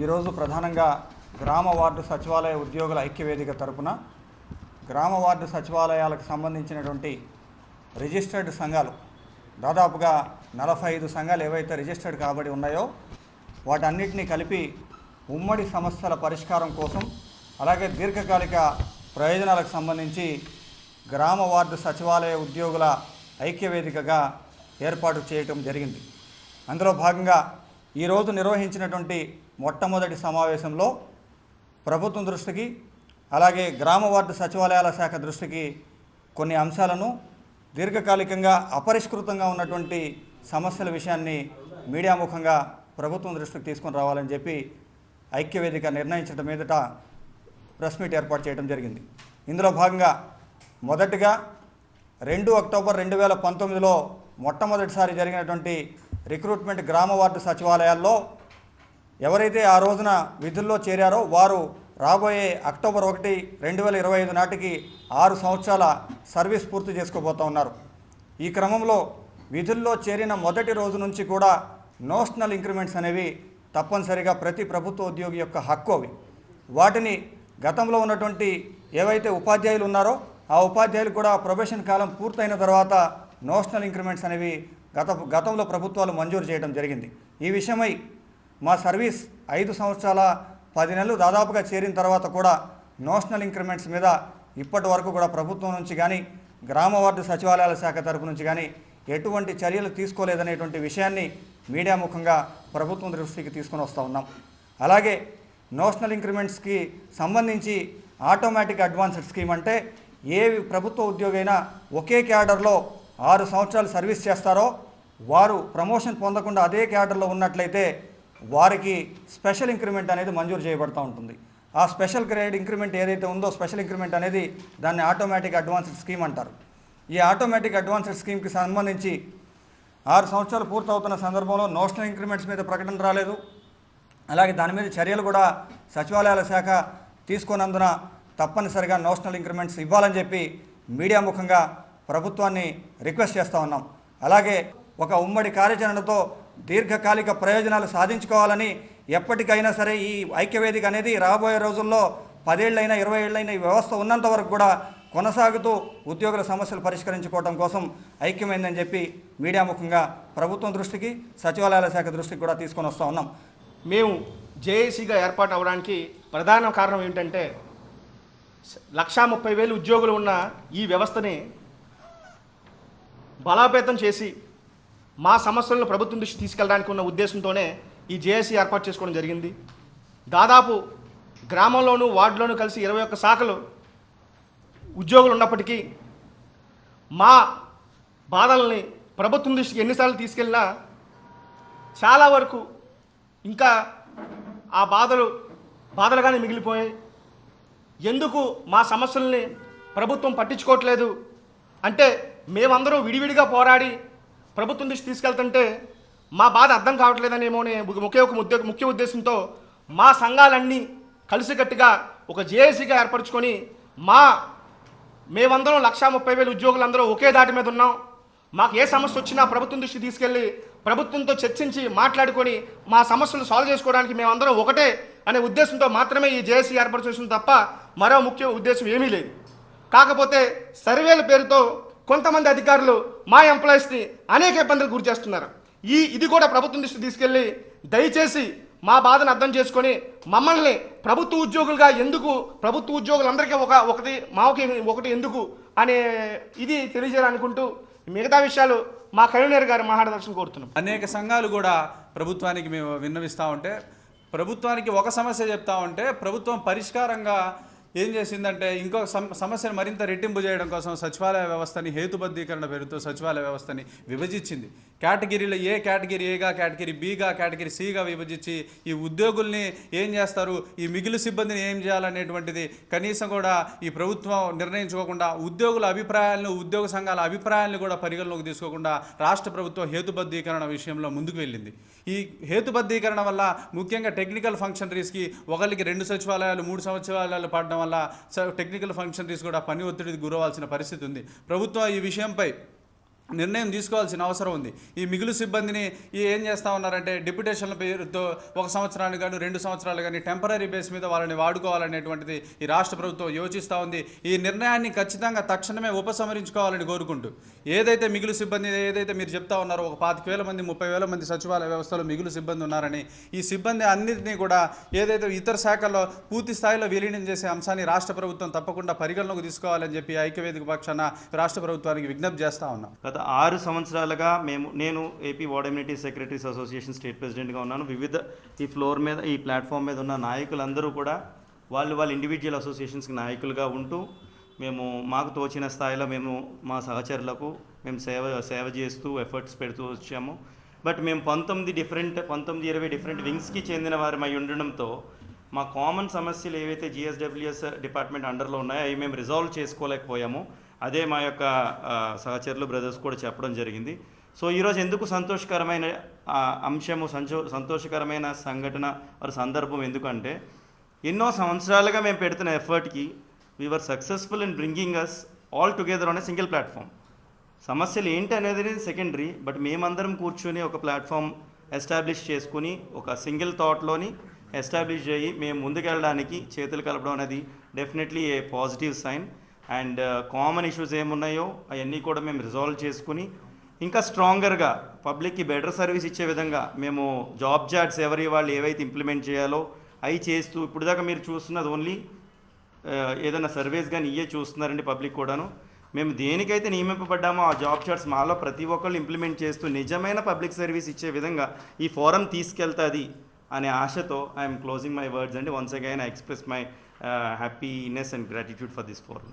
ఈరోజు ప్రధానంగా గ్రామ వార్డు సచివాలయ ఉద్యోగుల ఐక్యవేదిక తరపున గ్రామ వార్డు సచివాలయాలకు సంబంధించినటువంటి రిజిస్టర్డ్ సంఘాలు దాదాపుగా 45 సంఘాలు ఏవైతే రిజిస్టర్డ్ కాబడి ఉన్నాయో వాటన్నిటినీ కలిపి ఉమ్మడి సమస్యల పరిష్కారం కోసం అలాగే దీర్ఘకాలిక ప్రయోజనాలకు సంబంధించి గ్రామ వార్డు సచివాలయ ఉద్యోగుల ఐక్యవేదికగా ఏర్పాటు చేయటం జరిగింది. అందులో భాగంగా ఈరోజు నిర్వహించినటువంటి మొట్టమొదటి సమావేశంలో ప్రభుత్వం దృష్టికి అలాగే గ్రామ వార్డు సచివాలయాల శాఖ దృష్టికి కొన్ని అంశాలను దీర్ఘకాలికంగా అపరిష్కృతంగా ఉన్నటువంటి సమస్యల విషయాన్ని మీడియా ముఖంగా ప్రభుత్వం దృష్టికి తీసుకొని రావాలని చెప్పి ఐక్యవేదిక నిర్ణయించడం మీదట ప్రెస్ మీట్ ఏర్పాటు చేయడం జరిగింది. ఇందులో భాగంగా మొదటిగా 2 అక్టోబర్ 2019లో మొట్టమొదటిసారి జరిగినటువంటి రిక్రూట్మెంట్ గ్రామ వార్డు సచివాలయాల్లో ఎవరైతే ఆ రోజున విధుల్లో చేరారో వారు రాబోయే అక్టోబర్ 1, 2025 నాటికి 6 సంవత్సరాల సర్వీస్ పూర్తి చేసుకోబోతూ ఉన్నారు. ఈ క్రమంలో విధుల్లో చేరిన మొదటి రోజు నుంచి కూడా నోషనల్ ఇంక్రిమెంట్స్ అనేవి తప్పనిసరిగా ప్రతి ప్రభుత్వ ఉద్యోగి యొక్క హక్కు. అవి వాటిని గతంలో ఉన్నటువంటి ఏవైతే ఉపాధ్యాయులు ఉన్నారో ఆ ఉపాధ్యాయులు కూడా ప్రొబేషన్ కాలం పూర్తయిన తర్వాత నోషనల్ ఇంక్రిమెంట్స్ అనేవి గతంలో ప్రభుత్వాలు మంజూరు చేయడం జరిగింది. ఈ విషయమై మా సర్వీస్ 5 సంవత్సరాల 10 నెలలు దాదాపుగా చేరిన తర్వాత కూడా నోషనల్ ఇంక్రిమెంట్స్ మీద ఇప్పటి వరకు కూడా ప్రభుత్వం నుంచి కానీ గ్రామ వార్డు సచివాలయాల శాఖ తరపు నుంచి కానీ ఎటువంటి చర్యలు తీసుకోలేదనేటువంటి విషయాన్ని మీడియా ముఖంగా ప్రభుత్వం దృష్టికి తీసుకొని వస్తూ ఉన్నాం. అలాగే నోషనల్ ఇంక్రిమెంట్స్కి సంబంధించి ఆటోమేటిక్ అడ్వాన్స్డ్ స్కీమ్ అంటే ఏ ప్రభుత్వ ఉద్యోగి అయినా ఒకే క్యాడర్లో 6 సంవత్సరాలు సర్వీస్ చేస్తారో వారు ప్రమోషన్ పొందకుండా అదే క్యాడర్లో ఉన్నట్లయితే వారికి స్పెషల్ ఇంక్రిమెంట్ అనేది మంజూరు చేయబడుతూ ఉంటుంది. ఆ స్పెషల్ గ్రేడ్ ఇంక్రిమెంట్ ఏదైతే ఉందో స్పెషల్ ఇంక్రిమెంట్ అనేది దాన్ని ఆటోమేటిక్ అడ్వాన్స్డ్ స్కీమ్ అంటారు. ఈ ఆటోమేటిక్ అడ్వాన్స్డ్ స్కీమ్కి సంబంధించి 6 సంవత్సరాలు పూర్తవుతున్న సందర్భంలో నోషనల్ ఇంక్రిమెంట్స్ మీద ప్రకటన రాలేదు. అలాగే దాని మీద చర్యలు కూడా సచివాలయాల శాఖ తీసుకున్నందున తప్పనిసరిగా నోషనల్ ఇంక్రిమెంట్స్ ఇవ్వాలని చెప్పి మీడియా ముఖంగా ప్రభుత్వాన్ని రిక్వెస్ట్ చేస్తూ ఉన్నాం. అలాగే ఒక ఉమ్మడి కార్యాచరణతో దీర్ఘకాలిక ప్రయోజనాలు సాధించుకోవాలని ఎప్పటికైనా సరే ఈ ఐక్యవేదిక అనేది రాబోయే రోజుల్లో 10 ఏళ్ళైనా 20 ఏళ్ళైనా ఈ వ్యవస్థ ఉన్నంత వరకు కూడా కొనసాగుతూ ఉద్యోగుల సమస్యలు పరిష్కరించుకోవడం కోసం ఐక్యమైందని చెప్పి మీడియా ముఖంగా ప్రభుత్వం దృష్టికి సచివాలయాల శాఖ దృష్టికి కూడా తీసుకొని వస్తూ ఉన్నాం. మేము జేఏసీగా ఏర్పాటు అవ్వడానికి ప్రధాన కారణం ఏంటంటే 1,30,000 ఉద్యోగులు ఉన్న ఈ వ్యవస్థని బలోపేతం చేసి మా సమస్యలను ప్రభుత్వం దృష్టి తీసుకెళ్ళడానికి ఉన్న ఉద్దేశంతోనే ఈ జేఏసీ ఏర్పాటు చేసుకోవడం జరిగింది. దాదాపు గ్రామంలోనూ వార్డులోనూ కలిసి 21 శాఖలు ఉద్యోగులు ఉన్నప్పటికీ మా బాధల్ని ప్రభుత్వం దృష్టికి ఎన్నిసార్లు తీసుకెళ్ళినా చాలా వరకు ఇంకా ఆ బాధలుగానే మిగిలిపోయాయి. ఎందుకు మా సమస్యల్ని ప్రభుత్వం పట్టించుకోవట్లేదు అంటే మేమందరం విడివిడిగా పోరాడి ప్రభుత్వం దృష్టి తీసుకెళ్తుంటే మా బాధ అర్థం కావట్లేదనేమో ముఖ్య ఉద్దేశంతో మా సంఘాలన్నీ కలిసికట్టుగా ఒక జేఏసీగా ఏర్పరచుకొని మేమందరం 1,30,000 ఉద్యోగులందరూ ఒకే దాటి మీద ఉన్నాం. మాకు ఏ సమస్య వచ్చినా ప్రభుత్వం దృష్టి తీసుకెళ్ళి ప్రభుత్వంతో చర్చించి మాట్లాడుకొని మా సమస్యలు సాల్వ్ చేసుకోవడానికి మేమందరం ఒకటే అనే ఉద్దేశంతో మాత్రమే ఈ జేఏసీ ఏర్పాటు చేసిన తప్ప మరో ముఖ్య ఉద్దేశం ఏమీ లేదు. కాకపోతే సర్వేల పేరుతో కొంతమంది అధికారులు మా ఎంప్లాయీస్ని అనేక ఇబ్బందులు గురి చేస్తున్నారు. ఇది కూడా ప్రభుత్వం దృష్టి తీసుకెళ్ళి దయచేసి మా బాధను అర్థం చేసుకొని మమ్మల్ని ప్రభుత్వ ఉద్యోగులుగా ఎందుకు ప్రభుత్వ ఉద్యోగులందరికీ ఒకటి ఎందుకు అనే ఇది తెలియజేయాలనుకుంటూ మిగతా విషయాలు మా కన్వీనర్ గారు మాట్లాడదర్శనం కోరుతున్నాం. అనేక సంఘాలు కూడా ప్రభుత్వానికి మేము విన్నవిస్తూ ఉంటే ప్రభుత్వానికి ఒక సమస్య చెప్తా ఉంటే ప్రభుత్వం పరిష్కారంగా ఏం చేసిందంటే ఇంకో సమస్యను మరింత రెట్టింపు చేయడం కోసం సచివాలయ వ్యవస్థని హేతుబద్ధీకరణ పేరుతో సచివాలయ వ్యవస్థని విభజించింది. కేటగిరీలో కేటగిరీ ఏగా, కేటగిరీ బిగా, కేటగిరీ సిగా విభజించి ఈ ఉద్యోగుల్ని ఏం చేస్తారు, ఈ మిగిలిన సిబ్బందిని ఏం చేయాలనేటువంటిది కనీసం కూడా ఈ ప్రభుత్వం నిర్ణయించుకోకుండా ఉద్యోగుల అభిప్రాయాలను ఉద్యోగ సంఘాల అభిప్రాయాలను కూడా పరిగణలోకి తీసుకోకుండా రాష్ట్ర ప్రభుత్వం హేతుబద్ధీకరణ విషయంలో ముందుకు వెళ్ళింది. ఈ హేతుబద్ధీకరణ వల్ల ముఖ్యంగా టెక్నికల్ ఫంక్షనరీస్కి ఒకరికి 2 సచివాలయాలు 3 సచివాలయాలు పడడం వల్ల టెక్నికల్ ఫంక్షనరీస్ కూడా పని ఒత్తిడికి గురవాల్సిన పరిస్థితి ఉంది. ప్రభుత్వం ఈ విషయంపై నిర్ణయం తీసుకోవాల్సిన అవసరం ఉంది. ఈ మిగులు సిబ్బందిని ఏం చేస్తూ ఉన్నారంటే డిప్యుటేషన్ల పేరుతో 1 సంవత్సరానికి కానీ 2 సంవత్సరాలు కానీ టెంపరీ బేస్ మీద వాళ్ళని వాడుకోవాలనేటువంటిది ఈ రాష్ట్ర ప్రభుత్వం యోచిస్తూ ఉంది. ఈ నిర్ణయాన్ని ఖచ్చితంగా తక్షణమే ఉపసంహరించుకోవాలని కోరుకుంటూ ఏదైతే మిగులు సిబ్బంది ఏదైతే మీరు చెప్తా ఉన్నారో ఒక 25,000 మంది 30,000 మంది సచివాలయ వ్యవస్థలో మిగులు సిబ్బంది ఉన్నారని, ఈ సిబ్బంది అన్నింటినీ కూడా ఏదైతే ఇతర శాఖల్లో పూర్తి స్థాయిలో విలీనం చేసే అంశాన్ని రాష్ట్ర ప్రభుత్వం తప్పకుండా పరిగణలోకి తీసుకోవాలని చెప్పి ఐక్యవేదిక పక్షాన రాష్ట్ర ప్రభుత్వానికి విజ్ఞప్తి చేస్తూ ఉన్నాం. గత 6 సంవత్సరాలుగా నేను AP ward ఎమ్యూనిటీ secretaries association state ప్రెసిడెంట్గా ఉన్నాను. వివిధ ఈ ఫ్లోర్ మీద ఈ ప్లాట్ఫామ్ మీద ఉన్న నాయకులందరూ కూడా వాళ్ళ ఇండివిజువల్ అసోసియేషన్స్కి నాయకులుగా ఉంటూ మాకు తోచిన స్థాయిలో మా సహచరులకు సేవ చేస్తూ ఎఫర్ట్స్ పెడుతూ వచ్చాము. బట్ మేము 19-20 డిఫరెంట్ వింగ్స్కి చెందిన వారమై ఉండడంతో మా కామన్ సమస్యలు ఏవైతే జిఎస్డబ్ల్యూఎస్ డిపార్ట్మెంట్ అండర్లో ఉన్నాయో అవి మేము రిజాల్వ్ చేసుకోలేకపోయాము. అదే మా యొక్క సహచరులు బ్రదర్స్ కూడా చెప్పడం జరిగింది. సో ఈరోజు ఎందుకు సంతోషకరమైన అంశము సంతోషకరమైన సంఘటన సందర్భం ఎందుకంటే ఎన్నో సంవత్సరాలుగా మేము పెడుతున్న ఎఫర్ట్కి we are successful in bringing us all together on a single platform. సమస్యలు ఏంటి అనేది సెకండరీ, బట్ మేమందరం కూర్చొని ఒక ప్లాట్ఫామ్ ఎస్టాబ్లిష్ చేసుకుని ఒక సింగిల్ థాట్లోని ఎస్టాబ్లిష్ అయ్యి మేము ముందుకెళ్ళడానికి చేతులు కలపడం అనేది definitely a positive sign. And common issues ఏమున్నాయో అవన్నీ కూడా మేము రిజాల్వ్ చేసుకుని ఇంకా స్ట్రాంగర్గా పబ్లిక్కి బెటర్ సర్వీస్ ఇచ్చే విధంగా మేము జాబ్ చాట్స్ వాళ్ళు ఏవైతే ఇంప్లిమెంట్ చేయాలో అవి చేస్తూ ఇప్పుడు దాకా మీరు చూస్తున్నది ఓన్లీ ఏదైనా సర్వీస్ కానీ ఇవే చూస్తున్నారండి పబ్లిక్ కూడాను. మేము దేనికైతే నియమింపబడ్డామో ఆ జాబ్ చార్ట్స్ మాలో ప్రతి ఒక్కళ్ళు ఇంప్లిమెంట్ చేస్తూ నిజమైన పబ్లిక్ సర్వీస్ ఇచ్చే విధంగా ఈ ఫోరం తీసుకెళ్తుంది అనే ఆశతో ఐఎమ్ క్లోజింగ్ మై వర్డ్స్ అండి. Once again I express my happiness and gratitude for this forum.